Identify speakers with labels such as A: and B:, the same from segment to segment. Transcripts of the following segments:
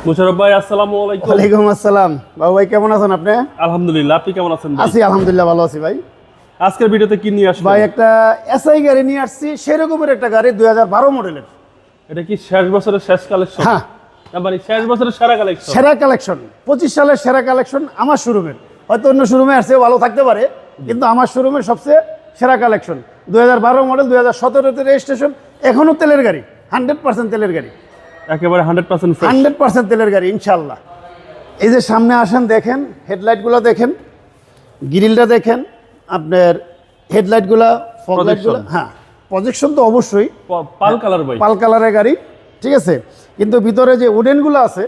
A: মুশাররফ ভাই আসসালামু আলাইকুম।
B: ওয়ালাইকুম আসসালাম। বাবু ভাই কেমন আছেন আপনি?
A: আলহামদুলিল্লাহ, আপনি কেমন আছেন ভাই?
B: আছি আলহামদুলিল্লাহ, ভালো আছি ভাই।
A: আজকের ভিডিওতে কি নিয়ে আসলেন
B: ভাই একটা এসআই গাড়ি নিয়ে আসছি, সেরকমের একটা গাড়ি 2012 মডেলের।
A: এটা কি শেষ বছরের শেষ কালেকশন?
B: হ্যাঁ,
A: না মানে শেষ বছরের সেরা কালেকশন।
B: সেরা কালেকশন 25 সালের সেরা কালেকশন আমার শোরুমের। হয়তো অন্য শোরুমে আসছে ভালো থাকতে পারে, কিন্তু আমার শোরুমের সবচেয়ে সেরা কালেকশন 2012 মডেল, 2017-তে রেজিস্ট্রেশন, এখনো তেলের গাড়ি, 100% তেলের গাড়ি,
A: একেবারে 100% ফ্রেশ।
B: 100% তেলের গাড়ি ইনশাআল্লাহ। এই যে সামনে আসেন, দেখেন হেডলাইটগুলো, দেখেন গ্রিলটা, দেখেন আপনার হেডলাইটগুলো, ফগলাইটগুলো। হ্যাঁ, প্রজেকশন তো অবশ্যই
A: পাল কালার ভাই,
B: পাল কালারের গাড়ি, ঠিক আছে। কিন্তু ভিতরে যে উডেনগুলো আছে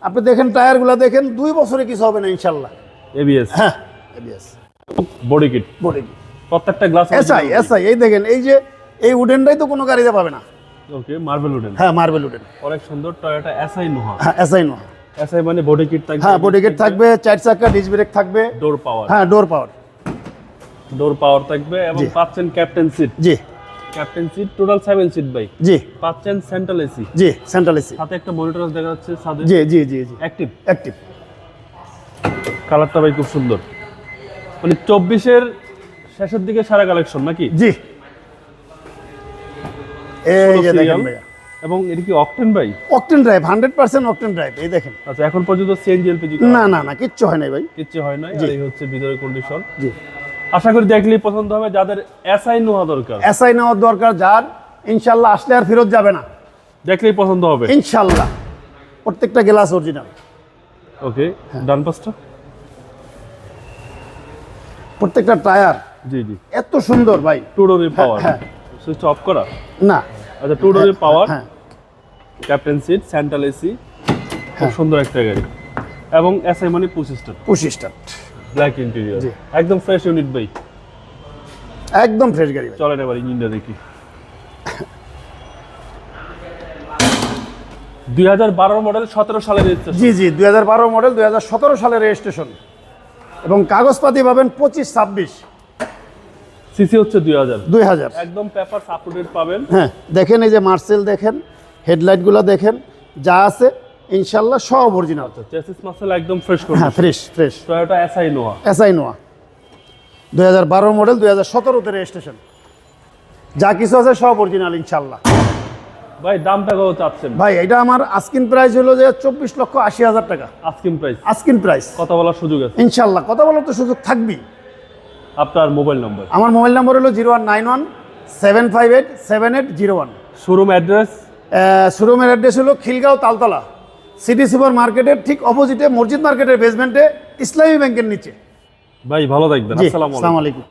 B: আপনি দেখেন, টায়ারগুলো দেখেন, 2 বছরে কিছু হবে না ইনশাআল্লাহ।
A: এবিএস,
B: হ্যাঁ এবিএস,
A: বডি কিট,
B: বডি
A: প্রত্যেকটা গ্লাস
B: এসআই এসআই। এই দেখেন, এই যে এই উডেনটাই তো কোনো গাড়িতে পাবে না।
A: ওকে, মার্বেল উডেন।
B: হ্যাঁ, মার্বেল উডেন,
A: অনেক সুন্দর। Toyota SI Noha.
B: হ্যাঁ এসআই নয়,
A: এসআই মানে বডি কিট থাকবে।
B: হ্যাঁ বডি কিট থাকবে, 4 চাকা ডিস্ক ব্রেক থাকবে,
A: ডোর পাওয়ার।
B: হ্যাঁ ডোর পাওয়ার,
A: ডোর পাওয়ার থাকবে এবং পাচ্ছেন ক্যাপ্টেন সিট।
B: জি
A: ক্যাপ্টেন সিট, টোটাল 7 সিট ভাই।
B: জি
A: পাচ্ছেন সেন্ট্রাল এসি।
B: জি সেন্ট্রাল এসি,
A: সাথে একটা মনিটর দেখা যাচ্ছে সাথে।
B: জি জি জি জি
A: অ্যাক্টিভ।
B: অ্যাক্টিভ।
A: কালারটা ভাই খুব সুন্দর, মানে 24-এর শেষের দিকে সারা কালেকশন নাকি?
B: জি, এই যে দেখেন
A: Serial।
B: ভাইয়া,
A: এবং এটা কি অকটেন ভাই?
B: Octane drive, 100% octane drive. এই দেখেন,
A: আচ্ছা, এখন পর্যন্ত সিএনজি এলপিজি
B: না না না কিচ্ছু হয় নাই ভাই।
A: কিচ্ছু হয় না।
B: জি।
A: আর এই হচ্ছে ভিতরের কন্ডিশন।
B: জি,
A: আশা করি দেখলেই পছন্দ হবে যাদের এসআই নোহা দরকার।
B: এসআই নেওয়ার দরকার যার, ইনশাল্লাহ আসলে আর ফেরত যাবে না,
A: দেখলেই পছন্দ হবে
B: ইনশাল্লাহ। প্রত্যেকটা গ্লাস অরিজিনাল।
A: ওকে, ডান পাশটা।
B: প্রত্যেকটা টায়ার
A: জি জি,
B: এত সুন্দর ভাই।
A: টু ডোরের পাওয়ার।
B: হ্যাঁ।
A: সুইচ অফ করা?
B: না,
A: আচ্ছা, টু ডোরের পাওয়ার,
B: হ্যাঁ
A: ক্যাপ্টেন সিট, সেন্ট্রাল এসি, খুব সুন্দর একটা গাড়ি। এবং এসআই মানে 25
B: 25
A: ব্ল্যাক ইন্টেরিয়র,
B: জি।
A: একদম ফ্রেশ ইউনিট ভাই।
B: একদম ফ্রেশ গাড়ি ভাই।
A: চলেন এবার ইঞ্জিনটা দেখি। 2012 মডেল, 17 সালের রেজিস্ট্রেশন।
B: জি জি 2012 মডেল, 2017 সালের রেজিস্ট্রেশন, এবং কাগজপাতি পাবেন 25-26।
A: সিসি হচ্ছে
B: 2000।
A: একদম পেপার আপডেট পাবেন।
B: হ্যাঁ, দেখেন এই যে মার্সেল, দেখেন হেডলাইটগুলো, দেখেন যা আছে ইনশাল্লাহ সব অরিজিনাল।
A: চেসিস মাসেল একদম ফ্রেশ করে।
B: হ্যাঁ, fresh fresh.
A: Toyota SI Noha.
B: SI নোয়া 2012 মডেল, 2017-তে রেজিস্ট্রেশন, যা কিছু আছে সব অরিজিনাল ইনশাল্লাহ।
A: ভাই দামটা কত চাচ্ছেন?
B: ভাই এটা আমার আস্কিন প্রাইস হলো যে 24,80,000 টাকা।
A: Asking price?
B: Asking price.
A: কথা বলার সুযোগ আছে
B: ইনশাল্লাহ, কথা বলার তো সুযোগ থাকবেই।
A: আপনার মোবাইল নম্বর?
B: আমার মোবাইল নম্বর হলো 0191-758-7801।
A: Showroom address?
B: শোরুমের অ্যাড্রেস হলো খিলগাঁও তালতলা, সিটি সুপার মার্কেটের ঠিক অপোজিটে, মসজিদ মার্কেটের বেসমেন্টে, ইসলামী ব্যাংকের নিচে।
A: ভাই ভালো থাকবেন।
B: জি,
A: আসসালামু আলাইকুম।
B: আসসালামু আলাইকুম।